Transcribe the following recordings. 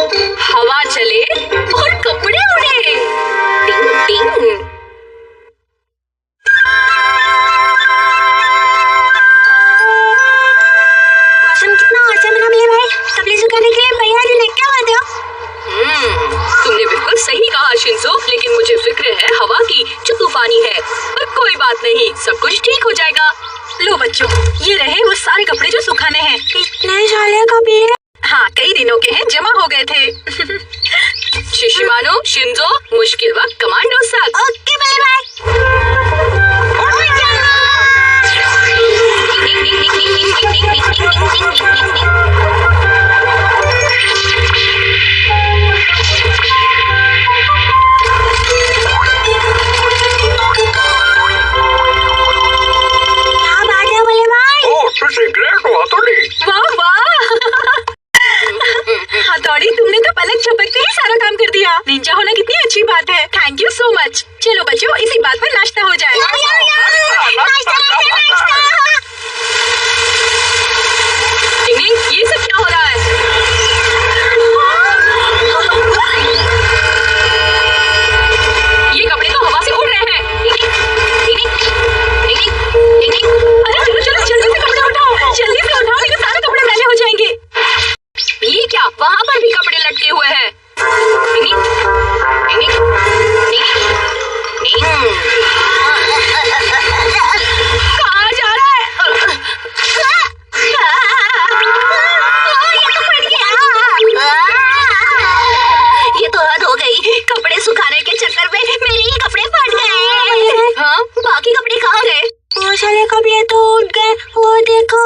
हवा चले और कपड़े उड़े। टिंग टिंग। मौसम कितना अच्छा बना मेरे भाई। कपड़े सुखाने के लिए भैया जी लेके आते हो। तुमने बिल्कुल सही कहा शिंजो, लेकिन मुझे फिक्र है हवा की जो तूफानी है। पर कोई बात नहीं, सब कुछ ठीक हो जाएगा। लो बच्चों, ये रहे वो सारे कपड़े जो सुखाने हैं। इतने सारे कपड़े? हाँ, कई दिनों के हैं, जमा हो गए थे। शिशिमानो, शिंजो, मुश्किल वक्त कमांडो साथ। ओके बल्ले भाई। वाह वाह। हथौड़ी, तुमने तो पलक झपकते ही सारा काम कर दिया। निंजा होना कितनी अच्छी बात है। Thank you so much. चलो बच्चों, इसी बात पर नाश्ता हो जाए। ये सब क्या हो रहा है? ये कपड़े तो हवा से उड़ रहे हैं। अरे चलो चलो, जल्दी से कपड़े उठाओ, जल्दी से उठाओ, नहीं तो सारे कपड़े मैले हो जाएंगे। ये क्या, वहाँ पर भी कपड़े लटके हुए हैं। कहाँ जा रहा है? ये तो हद हो गई। कपड़े सुखाने के चक्कर में मेरे ही कपड़े फट गए। हाँ, बाकी कपड़े कहाँ गए? बहुत सारे कपड़े तो उठ गए, वो देखो।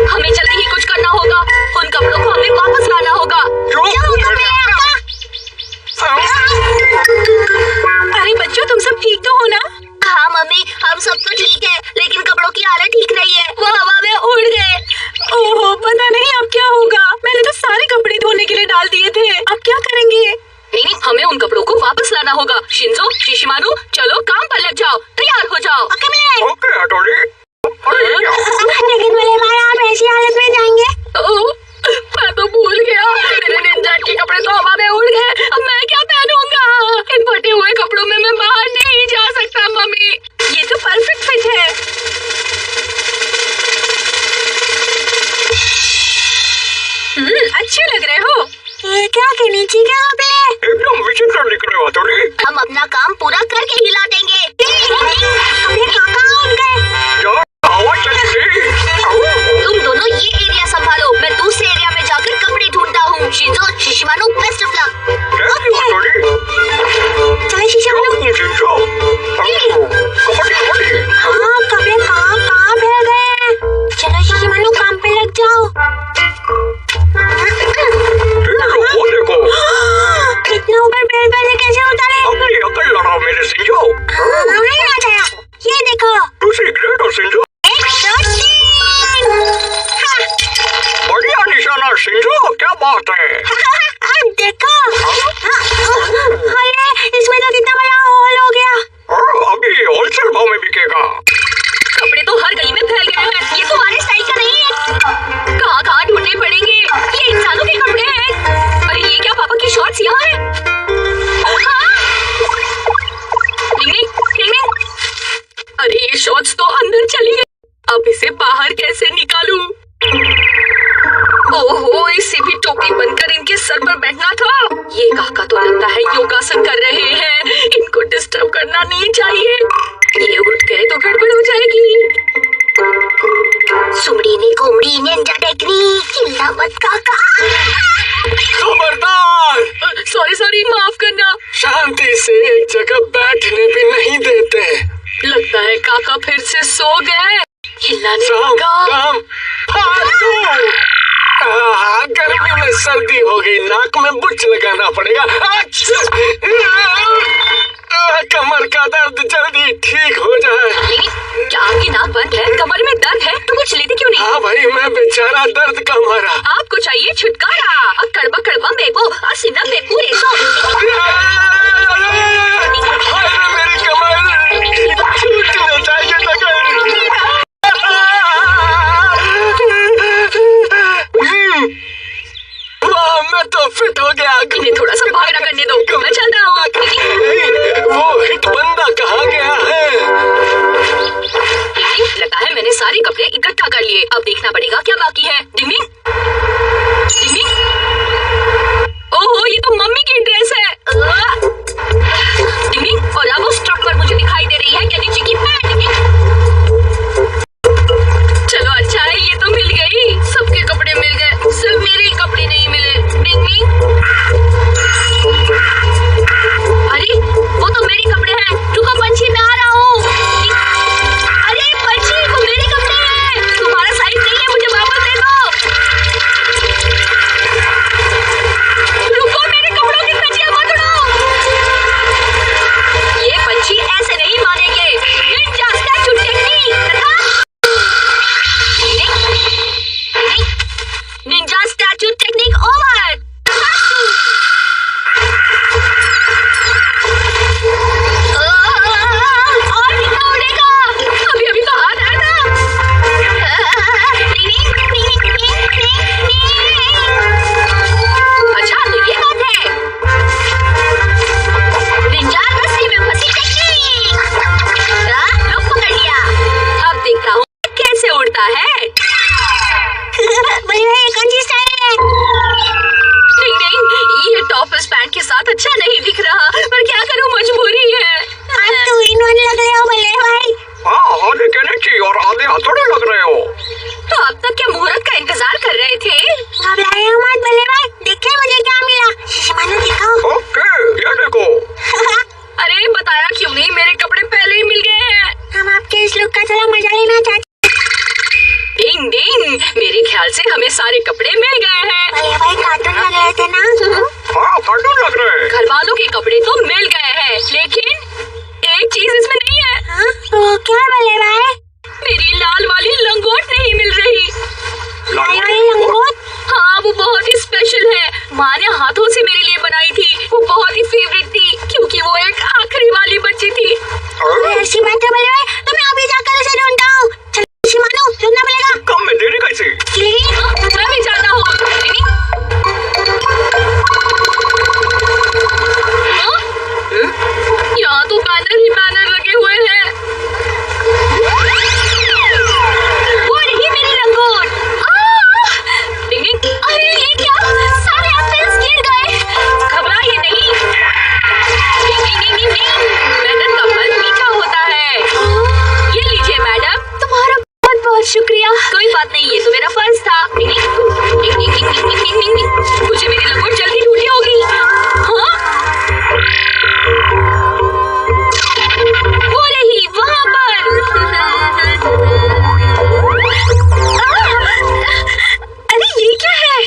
हमें जल्दी ही कुछ करना होगा। उन कपड़ों को हमें वापस लाना होगा। अरे बच्चों, तुम सब ठीक तो हो ना? हाँ मम्मी, हम सब तो ठीक है, लेकिन कपड़ों की हालत ठीक नहीं है। वो हवा में उड़ गए। ओहो, पता नहीं अब क्या होगा। मैंने तो सारे कपड़े धोने के लिए डाल दिए थे। अब क्या करेंगे? नहीं, हमें उन कपड़ों को वापस लाना होगा। शिंजो, शिशिमारू, चलो काम पर लग जाओ, तैयार हो जाओ। ओके हथौड़ी। लेकिन मेरे भाई, आप ऐसी हालत में जाएंगे? मैं तो भूल गया, मेरे निंजा के कपड़े तो हवा में उड़ गए। अब मैं क्या पहनूंगा? इन फटे हुए कपड़ों में मैं बाहर नहीं जा सकता। मम्मी, ये तो परफेक्ट फिट है। अच्छे लग रहे हो। ये क्या के नीचे के कपड़े? एकदम विचित्र दिख रहे हो हथौड़ी। हम अपना काम पूरा करके ही लौटेंगे। कपड़े कहाँ उड़ गए? हवा चली गई। तुम दोनों ये एरिया संभालो, मैं दूसरे एरिया में जाकर कपड़े ढूंढता हूँ। शिंजो, शिशिमानु, बेस्ट ऑफ लक। चले शिशिमानु। हाँ, कपड़े कहाँ फैल गए? चलो शिशिमानु, काम पे लग जाओ। इतना ऊपर पेड़ पर से कैसे उतारे? अपनी अकल लड़ाओ मेरे शिंजो। नहीं आ गया। ये देखो। दूसरी ग्रेट हो शिंजो। बढ़िया निशाना शिंजो, क्या बात है। अब देखो। अरे, इसमें तो कितना बड़ा होल हो गया। अभी होलसेल भाव में बिकेगा। कपड़े तो हर गली में फैल गए हैं। ये तुम्हारे स्टाइल का नहीं है। कहाँ ढूंढने पड़ेंगे? ये इंसानों के कपड़े हैं। अरे ये क्या, पापा की शॉर्ट्स यहाँ है? अरे ये शॉर्ट्स तो अंदर चली गई। अब इसे बाहर कैसे निकालूं? ओहो, इसे भी टोपी बनकर इनके सर पर बैठना था। ये काका तो लगता है योगासन कर रहे हैं। इनको डिस्टर्ब करना नहीं चाहिए। ये उठ गए तो गड़बड़ हो जाएगी। सुमड़ी कोमड़ी निंजा टेक्निक। चिल्ला मत काका। खबरदार। सॉरी, माफ करना। शांति से एक जगह बैठने भी नहीं देते। लगता है काका फिर से सो गए। हिलाने का गर्मी में सर्दी हो गई, नाक में बुच लगाना पड़ेगा। कमर का दर्द जल्दी ठीक हो जाए। क्या आपकी नाक बंद है? कमर में दर्द है तो कुछ लेते क्यों नहीं? हाँ भाई, मैं बेचारा दर्द का मारा। आपको चाहिए छुटकारा। कड़वा कड़वा बेबो, सीना पे पूरे मेरी कमर छूटने चाहिए। देखना पड़ेगा क्या बाकी है। डिंग डिंग डिंग डिंग। ओहो, ये तो मम्मी की ड्रेस है। डिंग डिंग। और अब उस ट्रक पर मुझे दिखाई दे रही है कैंडी जी की पैंट। डिंग डिंग। चलो अच्छा है, ये तो मिल गई। सबके कपड़े मिल गए, सिर्फ मेरे ही कपड़े नहीं मिले। डिंग डिंग। अरे वो तो मेरे कपड़े हैं। रुको पंछी, मैं आ रहा हूँ। अरे पंछी, वो मेरे कपड़े हैं। तुम्हारा साइज नहीं है, मुझे वापस दे दो। रुको, मेरे कपड़ों की धज्जियां मत उड़ाओ। ये पंछी ऐसे नहीं मानेंगे। Ninja statue technique. Ninja statue technique over. और कितना उड़ेगा? अभी अभी तो हाथ आया था। अच्छा तो ये बात है। निंजा रस्सी में फंसी टेक्निक। लो पकड़ लिया। अब देखता हूँ कैसे उड़ता है। कौन सी स्टाइल है? नहीं नहीं, ये टॉप इस पैंट के साथ अच्छा नहीं दिख रहा, पर क्या करूं, मजबूरी है। आप तो इन वन लग रहे हो बल्ले भाई। हाँ, आधे कैनेची और आधे हथौड़े लग रहे हो। तो अब तक क्या मुहूर्त का इंतजार कर रहे थे? घबराए मत बल्ले भाई, देखिए मुझे क्या मिला। शिशमानो दिखाओ। ओके, ये देखो। अरे बताया क्यों नहीं, मेरे कपड़े पहले ही मिल गए हैं। हम आपके इस लुक का थोड़ा मजा लेना चाहते। डिंग डिंग, मेरे ख्याल से हमें सारे कपड़े मिल गए हैं। बल्ले भाई कार्टून लग रहे थे ना। हाँ, कार्टून लग रहे हैं। घर वालों के कपड़े तो मिल गए हैं, लेकिन एक चीज इसमें नहीं है। हाँ, वो क्या बल्ले भाई? मेरी लाल वाली लंगोट नहीं मिल रही। लाल वाली लंगोट? हाँ, वो बहुत ही स्पेशल है। माँ ने हाथों से मेरे लिए बनाई थी। वो बहुत ही फेवरेट थी, क्योंकि वो एक आखिरी वाली बच्ची थी। ऐसी बात है बल्ले भाई, तो मैं अभी जाकर उसे ढूंढता हूँ। चलो शिशमानो, ढूंढना पड़ेगा। कम में देरी कैसे? मैं भी जाता हूँ। यहाँ तो बैनर ही बैनर लगे हुए हैं। वो रही मेरी लंगोट। अरे ये क्या, सारे एप्पल्स गिर गए। घबराइए नहीं। मेहनत का फल मीठा होता है। ये लीजिए मैडम, तुम्हारा बहुत बहुत शुक्रिया। कोई बात नहीं, ये तो मेरा फर्ज था। मुझे मेरी लंगोट जल्दी ढूंढनी होगी। हाँ, वो रही वहाँ पर। अरे ये क्या है?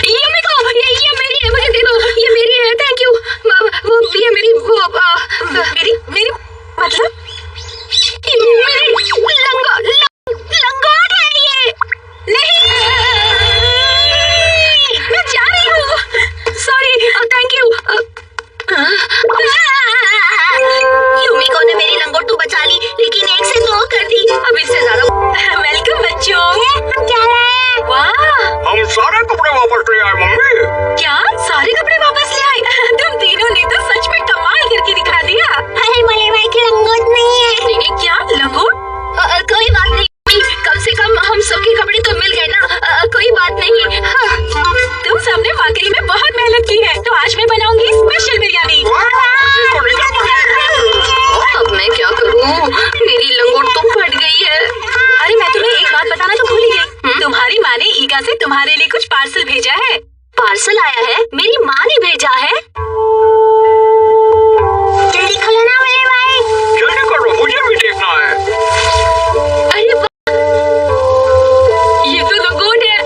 ये मेरी है, मुझे दे दो। ये मेरी है, थैंक यू। वो ये मेरी मेरी मतलब मेरी लंगोट है ये। नहीं, मैं जा रही हूँ। Sorry, thank you. यूमिको ने मेरी लंगोट तो बचा ली, लेकिन एक से दो कर दी। अब इससे ज्यादा। वेलकम बच्चों। हम क्या लाए? वाह, हम सारे कपड़े वापस ले आए मम्मी। क्या सारे कपड़े वापस ले आए? तुम तीनों ने तो सच में कमाल करके दिखा दिया। अरे बल्ले भाई की लंगोट नहीं है। नहीं, क्या लंगोट? कोई बात नहीं, कम से कम हम सबके कपड़े तो मिल गए ना। कोई बात नहीं। तुम सबने वाकई में बहुत मेहनत की है, तो आज मैं बनाऊंगी स्पेशल बिरयानी। अब मैं क्या करूं? मेरी लंगोट तो फट गई है। अरे मैं तुम्हें एक बात बताना तो भूल ही गई। तुम्हारी माँ ने ईगा से तुम्हारे लिए कुछ पार्सल भेजा है। पार्सल आया है? मेरी माँ ने भेजा है? जल्दी खोलो ना बल्ले भाई। जल्दी करो, मुझे भी देखना है। अरे ये तो लंगोट है।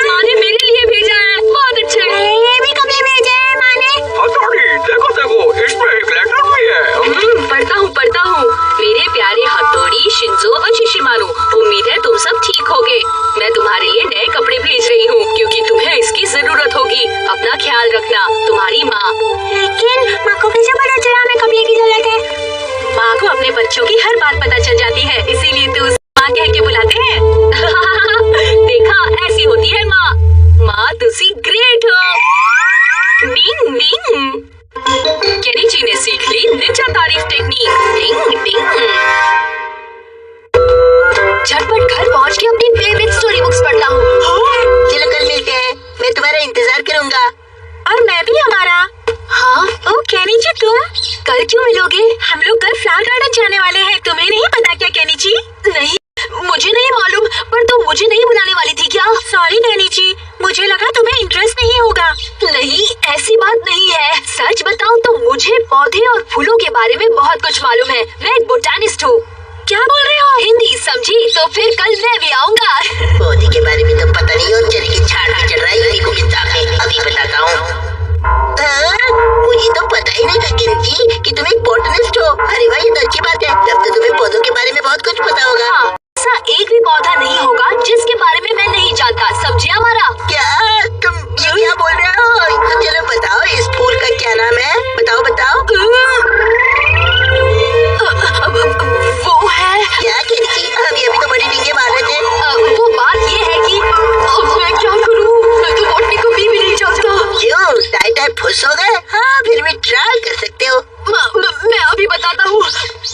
माँ ने मेरे लिए भेजा है। बहुत अच्छे। ये भी कपड़े भेजे हैं माँ ने। हथौड़ी, देखो देखो, इसमें एक लेटर भी है। पढ़ता हूँ। मेरे प्यारे हथौड़ी, शिंजो और शिशिमारू, उम्मीद है तुम सब ठीक होगे। मैं तुम्हारे लिए नए कपड़े भेज रही हूँ, क्योंकि तुम्हें इसकी जरूरत होगी। अपना ख्याल रखना। तुम्हारी माँ मिलूंगा। और मैं भी हमारा। हाँ? ओ केनी जी, तुम कल क्यों मिलोगे? हम लोग कल फ्लावर गार्डन जाने वाले हैं। तुम्हें नहीं पता क्या केनी जी? नहीं, मुझे नहीं मालूम, पर तुम मुझे नहीं बुलाने वाली थी क्या? सॉरी केनी जी, मुझे लगा तुम्हें इंटरेस्ट नहीं होगा। नहीं, ऐसी बात नहीं है। सच बताऊं तो मुझे पौधे और फूलों के बारे में बहुत कुछ मालूम है। मैं एक बोटानिस्ट हूँ। क्या बोल रहे हो? हिंदी समझी? तो फिर कल मैं भी आऊँगा। पौधे के बारे में तो पता नहीं और चने के झाड़ पे चढ़ रहा है यूनिको के सामने। अभी बताता हूँ। मुझे तो पता ही नहीं था किंजी कि तुम एक बोटनिस्ट हो। अरे वाह, ये तो अच्छी बात है। तब तो तुम्हें पौधों के बारे में बहुत कुछ पता होगा। हाँ, ऐसा एक भी पौधा नहीं होगा जिसके बारे में मैं नहीं जानता। समझे हमारा? क्या तुम ये क्या बोल रहे हो? तो चलो बताओ, इस फूल का क्या नाम है? बताओ बताओ। वो है क्या किंजी? अभी तो बड़ी डींगे मार रहे थे। वो बात ये है कि मैं क्या करूं? मैं तो बॉटनी को भी नहीं जानता। क्यों? टाइट फुस हो गए? हाँ, फिर भी ट्राई कर सकते हो। मैं अभी बताता हूँ।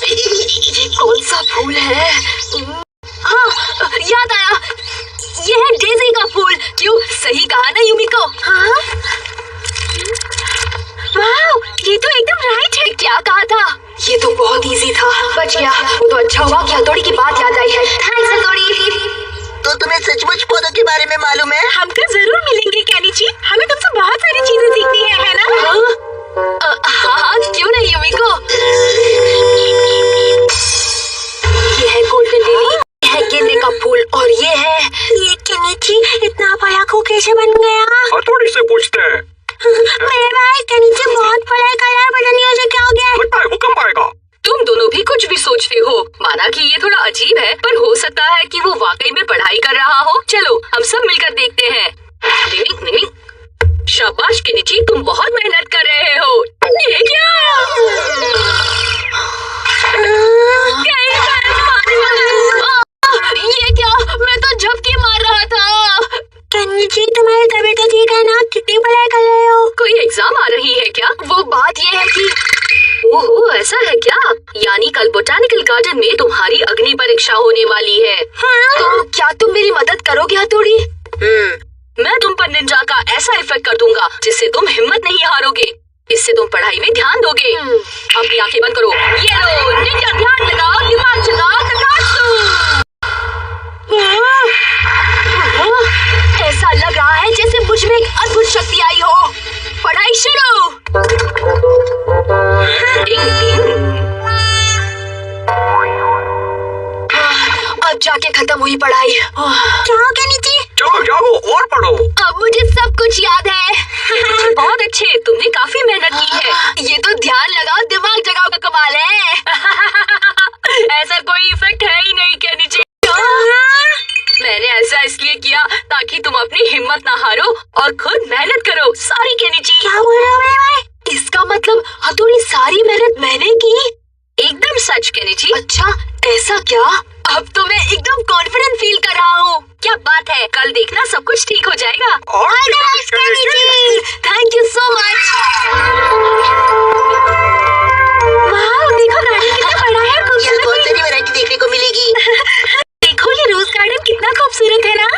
ये कौन सा फूल है? हाँ, याद आया, ये है डेज़ी का फूल। क्यों, सही कहा ना यूमिको? हाँ? वाओ, ये तो एकदम राइट है। क्या कहा था? ये तो बहुत इजी था। बच गया। वो तो अच्छा हुआ कि हथौड़ी की बात याद आई है। थैंक्स हथौड़ी। तो तुम्हें सचमुच पौधों के बारे में मालूम है? हम कल जरूर मिलेंगे केनी जी। हमें तुमसे बहुत सारी चीजें सीखनी है ना? हाँ, क्यों नहीं यूमिको? ये है गोल्डन लिली, है गेंदे का फूल, और ये है केनी जी, इतना बड़ा को कैसे बन गया? हथौड़ी से पूछते हैं। मेरे भाई केनी जी बहुत बड़ा कलर बदलने से क्या हो गया? लगता है भूकंप आएगा। तुम दोनों भी कुछ भी सोचते हो। माना कि ये थोड़ा अजीब है, पर हो सकता है कि वो वाकई में पढ़ाई कर रहा हो। चलो हम सब मिलकर देखते हैं। नहीं, शाबाश केनिची, तुम बहुत मेहनत कर रहे हो। ये क्या? ये क्या? मैं तो झपकी मार रहा था। केनिची, तुम्हारी तबीयत तो ठीक है ना? कितनी पढ़ाई कर रहे हो? कोई एग्जाम आ रही है क्या? वो बात ये है कि ओहो, ऐसा है क्या? यानी कल बोटानिकल गार्डन में तुम्हारी अग्नि परीक्षा होने वाली है। हाँ? तो क्या तुम मेरी मदद करोगे हथौड़ी? मैं तुम पर निंजा का ऐसा इफेक्ट कर दूंगा जिससे तुम हिम्मत नहीं हारोगे। इससे तुम पढ़ाई में ध्यान दोगे। अपनी आंखें बंद करो। ये लो निंजा, ध्यान लगाओ, दिमाग चलाओ, तकासु। ऐसा लग रहा है जैसे मुझ में एक अद्भुत शक्ति आई हो। पढ़ाई शुरू। अब जाके खत्म हुई पढ़ाई। क्या हो गया नीचे? चलो जाओ और पढ़ो। अब मुझे सब कुछ याद है। बहुत अच्छे, तुमने काफी मेहनत की है। ये तो ध्यान लगाओ, दिमाग जगाओ का कमाल है। ऐसा कोई इफेक्ट है ही नहीं केनिची। मैंने ऐसा इसलिए किया ताकि तुम अपनी हिम्मत ना हारो और खुद मेहनत करो। Sorry Kenichi. क्या बोल रहे हो मेरे भाई? इसका मतलब हथौड़ी सारी मेहनत मैंने की? एकदम सच केनिची। अच्छा, ऐसा क्या? अब तो मैं एकदम कॉन्फिडेंट फील कर रहा हूँ। क्या बात है, कल देखना सब कुछ ठीक हो जाएगा। Thank you so much. वाह, देखो गार्डन कितना बड़ा है, खूबसूरत बहुत सारी वैरायटी देखने को मिलेगी। देखो ये रोज गार्डन कितना खूबसूरत है ना?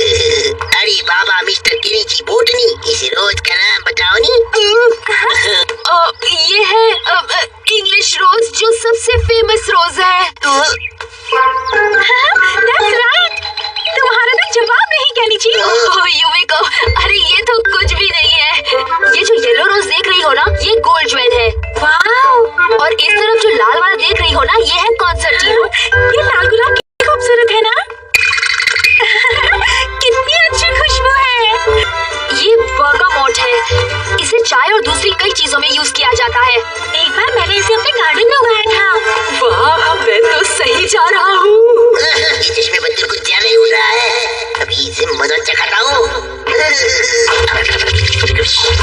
अरे बाबा मिस्टर केनिची बोटनी, इस रोज का नाम बताओ नी। ये है इंग्लिश रोज, जो सबसे फेमस रोज है। That's right. तुम्हारा तो जवाब नहीं केनिची। यूमिको, अरे ये तो कुछ भी नहीं है। ये जो येलो रोज देख रही हो ना, ये गोल्ड ज्वेल है। वाह, और इस तरफ जो लाल वाला देख रही हो ना, ये है कॉन्सर्टीनो। ये लाल गुलाब कितनी खूबसूरत है ना? कितनी अच्छी खुशबू है। ये बर्गामोट है। इसे चाय और दूसरी कई चीजों में यूज किया जाता है। एक बार मैंने इसे अपने गार्डन में उगाया था। वाह, मैं तो सही जा रहा हूँ। इस चश्मे बद्दल कुछ ज्यादा ही हो रहा है। अभी इसे मदद चखाता हूँ।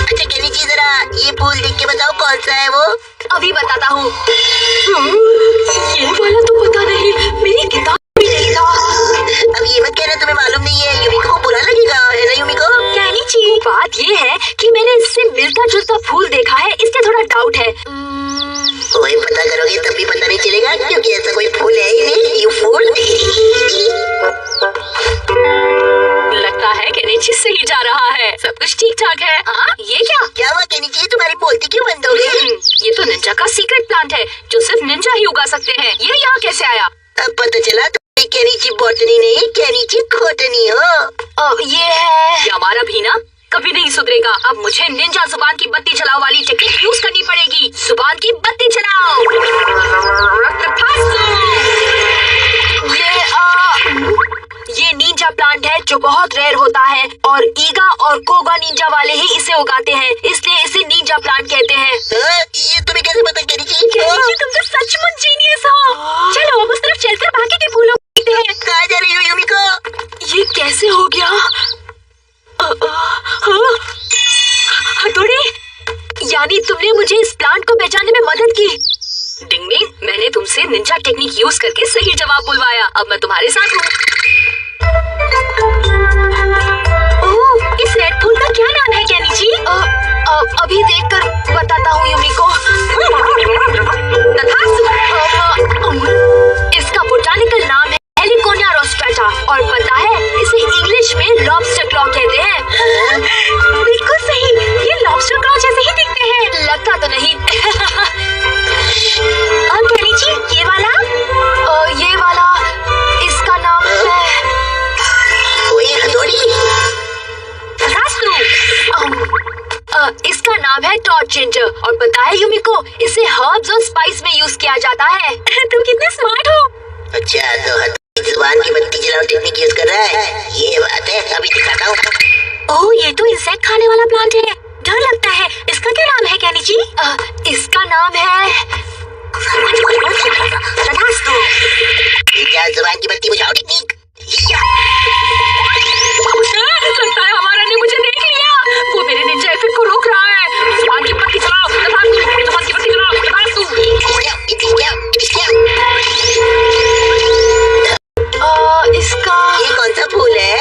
अच्छा केनिची, जरा ये फूल देख के बताओ कौन सा है वो? अभी बताता हूँ। ये वाला तो पता नहीं, मेरी किताब भी नहीं था। अब ये मत कहना तुम्हें मालूम नहीं है, यूमिको को बुरा लगेगा, है ना यूमिको? केनिची, बात ये है कि मैंने इससे मिलता जुलता फूल देखा है, इससे थोड़ा डाउट है। वही पता करोगे तब भी पता नहीं चलेगा, क्योंकि ऐसा कोई फूल है ही नहीं। You fool. लगता है केनिची सही जा रहा है। सब कुछ ठीक ठाक प्लांट है जो सिर्फ निंजा ही उगा सकते हैं। ये यहाँ कैसे आया? अब पता चला तुम केनिची बॉटनी नहीं केनिची खोटनी हो। ये है ये हमारा भी ना कभी नहीं सुधरेगा। अब मुझे निंजा जुबान की बत्ती जलाओ वाली टेक्निक यूज करनी पड़ेगी। जुबान की बत्ती जलाओ। ये निंजा प्लांट है जो बहुत रेयर होता है और ईगा और कोगा निंजा वाले ही इसे उगाते हैं, इसलिए इसे निंजा प्लांट कहते हैं। ये तुम्हें कैसे पता केनिची? तुम तो सचमुच जीनियस हो। चलो अब उस तरफ चलकर बाकी के फूलों को देखते हैं। कहाँ जा रही हो यूमिको? ये कैसे हो गया? हथौड़ी, यानी तुमने मुझे इस प्लांट को पहचानने में मदद की। डिंग डिंग, मैंने तुमसे निंजा टेक्निक यूज करके सही जवाब बुलवाया। अब मैं तुम्हारे साथ हूँ। ओह, इस रेड फूल का क्या नाम है केनिची? अभी देखकर बताता हूँ यूमिको। इसका बोटानिकल नाम है हेलिकोनिया रोस्ट्रेटा और पता है इसे इंग्लिश में लॉबस्टर क्लॉ कहते हैं। बिल्कुल सही, ये लॉबस्टर क्लॉ जैसे ही दिखते हैं। लगता तो नहीं। केनिची, ये वाला इसका नाम है इसका नाम है टॉड जिंजर और पता है यूमिको इसे हर्ब्स और स्पाइस में यूज किया जाता है। तुम कितने स्मार्ट हो। अच्छा तो जुबान की बत्ती जलाओ टेक्निक यूज कर रहा है, ये बात है। अभी दिखाता हूँ। ओह, ये तो इंसेक्ट खाने वाला प्लांट है। डर लगता है। इसका क्या नाम है केनिची? इसका नाम है जुबान की बत्ती बुझाओ टेक्निक। लगता है हमारा ने मुझे देख लिया। वो मेरे निंजा इफेक्ट को रोक रहा है। जुबान की बत्ती चलाओ। जुबान की बत्ती चलाओ। इसका ये कौन सा फूल है?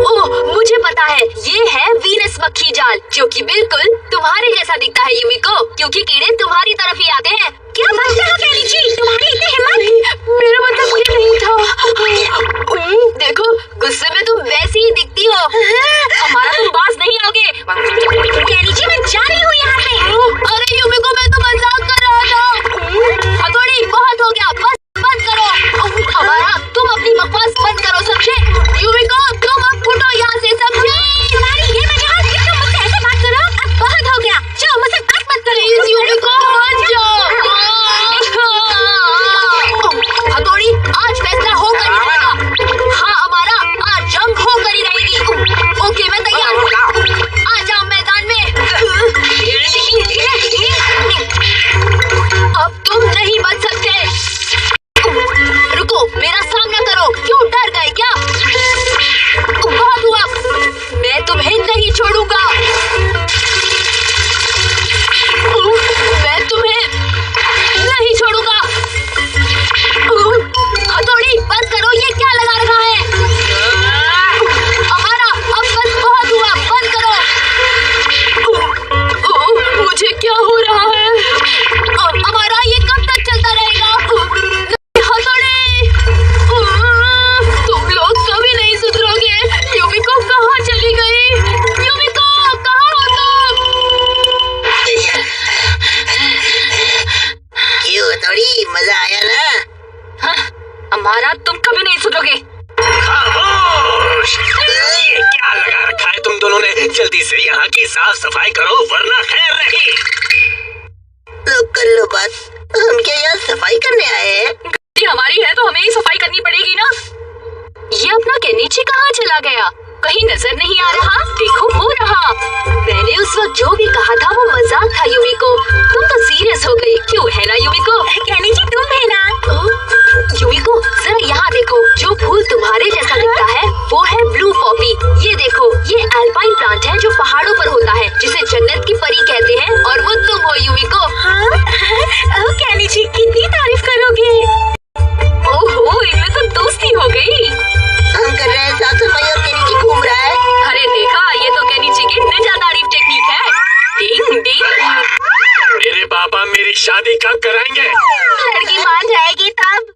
ओह, मुझे पता है। ये है वीनस मक्खी जाल जो कि बिल्कुल तुम्हारे जैसा दिखता है यूमिको, क्योंकि कीड़े तुम्हारी तरफ ही आते हैं। क्या बात है केनिची? तुम्हारी इतनी हिम्मत? मेरा मतलब ये नहीं था। देखो, गुस्से में तुम वैसी ही दिखती हो। हमारा तुम बाज नहीं आओगे। केनिची, मैं जा रही हूँ यहाँ से। अरे यूमिको, मैं तो मजाक कर रहा था। हथौड़ी, बहुत हो गया, बस बंद करो। हमारा तुम अपनी बकवास बंद करो, समझे? यूमिको, तुम अब फुटो यहाँ से, समझे? तुम्हारी ये मजाक, तुम मुझसे ऐसे बात करो। अब बहुत हो गया, जाओ मुझसे बात मत करो। यूमिको, मान जाओ। हथौड़ी, आज फैसला होकर ही रहेगा। हाँ, हमारा आज जंग होकर ही रहेगी। ओके, मैं तैयार हूँ। आ जाओ मैदान में। अब तुम नहीं बच सकते। रुको, मेरा सामना करो। क्यों डर गए क्या? बहुत हुआ, मैं तुम्हें नहीं छोड़ूंगा। मैं तुम्हें नहीं छोड़ूंगा। हथौड़ी, बंद करो, ये क्या लगा रखा है? हमारा अब बस बहुत हुआ, बंद करो। मुझे क्या हो रहा है? हमारा ये कब तक चलता रहेगा? हथौड़ी, तुम लोग कभी नहीं सुधरोगे। यूमिको कहाँ चली गई? यूमिको, कहाँ हो तुम? क्यों हथौड़ी, मजा आया ना? हाँ, हमारा तुम कभी नहीं सुधरोगे। खामोश! ये क्या लगा रखा है तुम दोनों ने? जल्दी से यहाँ की साफ सफाई करो वरना खैर नहीं। लोग कर लो बात, हम क्या यहाँ सफाई करने आए हैं? गलती हमारी है तो हमें ही सफाई करनी पड़ेगी ना। ये अपना केनिची कहाँ चला गया? कहीं नजर नहीं आ रहा। देखो, वो रहा। मैंने उस वक्त जो भी कहा था वो मजाक था यूमिको। तुम तो सीरियस हो गई। क्यों है ना यूमिको? केनिची, तुम है ना? यूमिको, जरा यहाँ देखो। जो फूल तुम्हारे जैसा दिखता है वो है ब्लू पॉपी। ये देखो, ये अल्पाइन प्लांट है जो पहाड़ों पर होता है, जिसे जन्नत की परी कहते हैं और वो तुम हो यूमिको। हाँ? केनिची, कितनी तारीफ करोगे? ओहो, इनमें तो दोस्ती हो गई। हम कर रहे हैं साफ सफाई और केनिची घूम रहा है। अरे देखा, ये तो केनिची की निंजा तारीफ टेक्निक है। डिंग डिंग। मेरे पापा मेरी शादी कब कराएंगे? लड़की मान जाएगी तब।